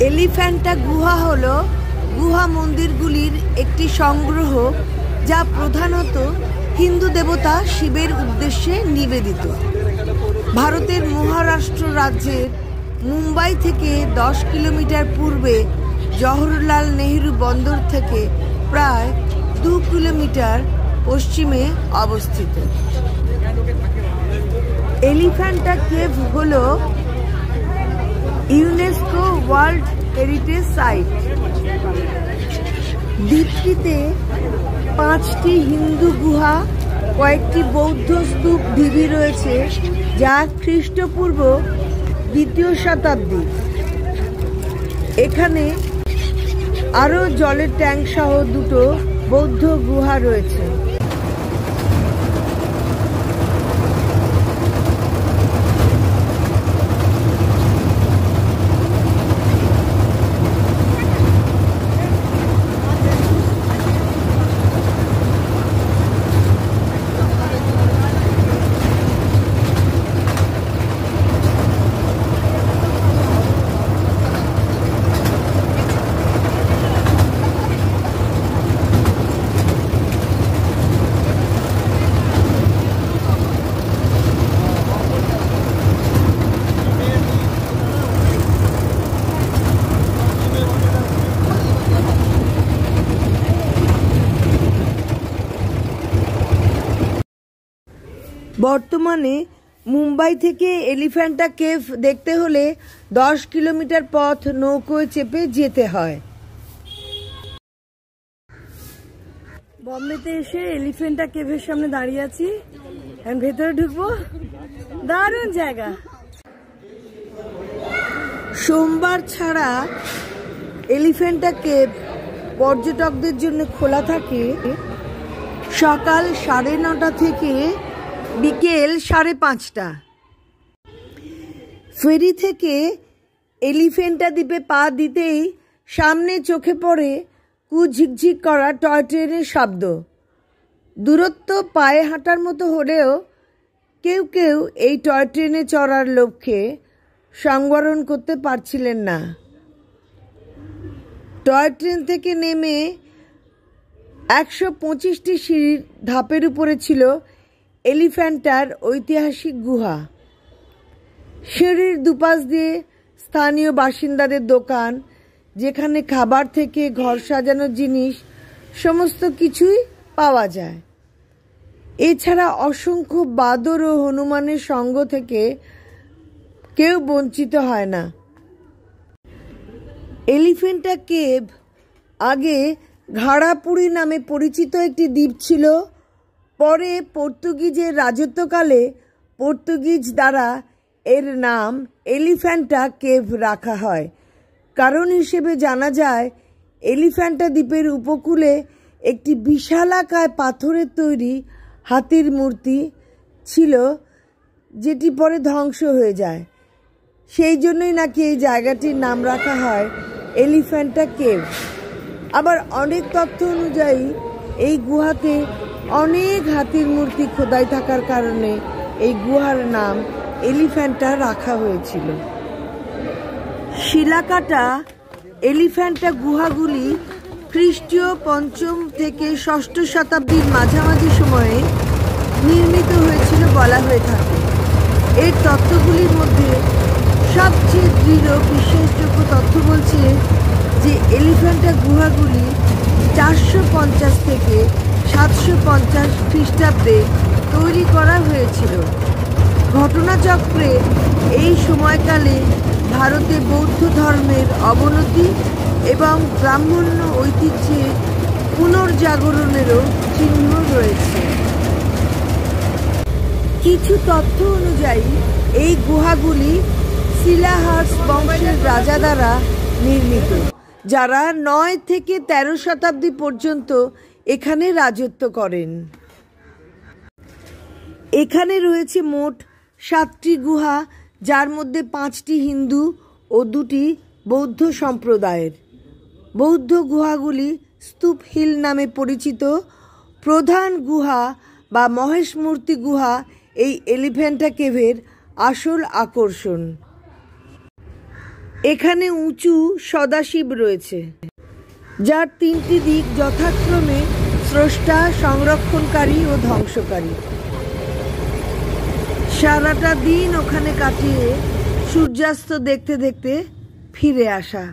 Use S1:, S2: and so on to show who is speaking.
S1: এলিফ্যান্টা গুহা হলো গুহা মন্দিরগুলির একটি সংগ্রহ, যা প্রধানত হিন্দু দেবতা শিবের উদ্দেশ্যে নিবেদিত। ভারতের মহারাষ্ট্র রাজ্যের মুম্বাই থেকে 10 কিলোমিটার পূর্বে জওহরলাল নেহেরু বন্দর থেকে প্রায় 2 কিলোমিটার পশ্চিমে অবস্থিত। এলিফ্যান্টা কেভ হল ইউনেস্কো ওয়ার্ল্ড হেরিটেজ সাইট। দ্বীপটিতে 5টি হিন্দু গুহা, কয়েকটি বৌদ্ধ স্তূপ ঢিবি রয়েছে, যা খ্রিস্টপূর্ব 2য় শতাব্দী। এখানে আরও জলের ট্যাঙ্ক সহ 2টো বৌদ্ধ গুহা রয়েছে। বর্তমানে মুম্বাই থেকে এলিফ্যান্টা কেভ দেখতে হলে 10 কিলোমিটার পথ নৌকোয় চেপে যেতে হয়। বম্বেতে এসে এলিফ্যান্টা কেভের সামনে দাঁড়িয়ে আছি, এখন ভেতরে ঢুকবো। দারুণ জায়গা। সোমবার ছাড়া এলিফ্যান্টা কেভ পর্যটকদের জন্য খোলা থাকে সকাল 9:30 থেকে বিকেল 5:30। ফেরি থেকে এলিফ্যান্টা দ্বীপে পা দিতেই সামনে চোখে পড়ে ঝিকঝিক করা টয় ট্রেনের শব্দ। দূরত্ব পায়ে হাঁটার মতো হলেও কেউ কেউ এই টয় ট্রেনে চড়ার লক্ষ্যে সংবরণ করতে পারছিলেন না। টয় ট্রেন থেকে নেমে 125টি সিঁড়ির ধাপের উপরে ছিল এলিফ্যান্টার ঐতিহাসিক গুহা। সিঁড়ির দুপাশ দিয়ে স্থানীয় বাসিন্দাদের দোকান, যেখানে খাবার থেকে ঘর সাজানোর জিনিস সমস্ত কিছুই পাওয়া যায়। এছাড়া অসংখ্য বাদর ও হনুমানের সঙ্গ থেকে কেউ বঞ্চিত হয় না। এলিফ্যান্টা কেভ আগে ঘাড়াপুরি নামে পরিচিত একটি দ্বীপ ছিল। পরে পর্তুগিজের রাজত্বকালে পর্তুগিজ দ্বারা এর নাম এলিফ্যান্টা কেভ রাখা হয়। কারণ হিসেবে জানা যায়, এলিফ্যান্টা দ্বীপের উপকূলে একটি বিশালাকায় পাথরের তৈরি হাতির মূর্তি ছিল, যেটি পরে ধ্বংস হয়ে যায়। সেই জন্যই নাকি এই জায়গাটির নাম রাখা হয় এলিফ্যান্টা কেভ। আবার অনেক তথ্য অনুযায়ী এই গুহাতে অনেক হাতির মূর্তি খোদাই থাকার কারণে এই গুহার নাম এলিফ্যান্টা রাখা হয়েছিল। শিলাকাটা এলিফ্যান্টা গুহাগুলি খ্রিস্টীয় 5ম থেকে 6ষ্ঠ শতাব্দীর মাঝামাঝি সময়ে নির্মিত হয়েছিল বলা হয়ে থাকে। এর তথ্যগুলির মধ্যে সবচেয়ে দৃঢ় বিশ্বাসযোগ্য তথ্য বলছে যে এলিফ্যান্টা গুহাগুলি 450 থেকে 750 খ্রিস্টাব্দে তৈরি করা হয়েছিল। ঘটনাচক্রে এই সময়কালে ভারতে বৌদ্ধ ধর্মের অবনতি এবং ব্রাহ্মণ্য ঐতিহ্যের পুনর্জাগরণেরও চিহ্ন রয়েছে। কিছু তথ্য অনুযায়ী এই গুহাগুলি শিলাহার্স বংশের রাজা দ্বারা নির্মিত, যারা 9 থেকে 13 শতাব্দী পর্যন্ত এখানে রাজত্ব করেন। এখানে রয়েছে মোট 7টি গুহা, যার মধ্যে 5টি হিন্দু ও 2টি বৌদ্ধ সম্প্রদায়ের। বৌদ্ধ গুহাগুলি স্তূপ হিল নামে পরিচিত। প্রধান গুহা বা মহেশ মূর্তি গুহা এই এলিফ্যান্টা কেভের আসল আকর্ষণ। এখানে উঁচু সদাশিব রয়েছে, যার তিনটি দিক যথাক্রমে স্রষ্টা, সংরক্ষণকারী ও ধ্বংসকারী। সারাটা দিন ওখানে কাটিয়ে সূর্যাস্ত দেখতে দেখতে ফিরে আসা।